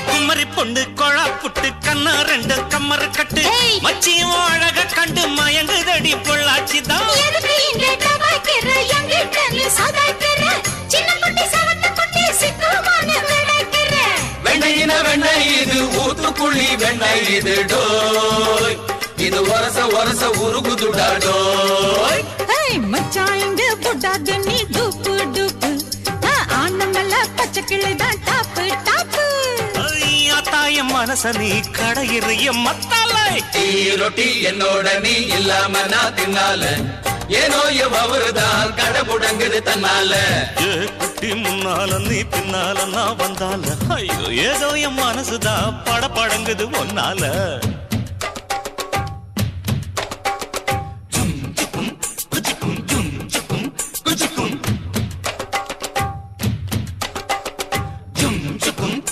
குமரி பொண்ணு கொழா புட்டு கண்ணா ரெண்டு கம்மர கட்டு மச்சியும் அழக கண்டு மயங்குதடி பொள்ளாச்சிதான் வெண்ணையின வெண்ணெய் இது ஊத்துக்குள்ளி வெண்ணெய் இது டோய் இது ஒரச ஒரச உருகுதுடா டோய் மச்சான் இங்க புட்டாது நீ டூப்பு டூப்பு ஆனமல்ல பச்சை கிளிதான் டாப்பு டாப்பு தாய மனச நீ கடையிறிய மத்தாலை டீ ரொட்டி என்னோட நீ இல்லாம நான் தின்னால ஏனோ அவருதான் கடை முடங்குது தன்னால குட்டி முன்னால நீ பின்னால நான் வந்தால ஐயோ ஏதோ என் மனசுதான் பட படங்குது ஒன்னால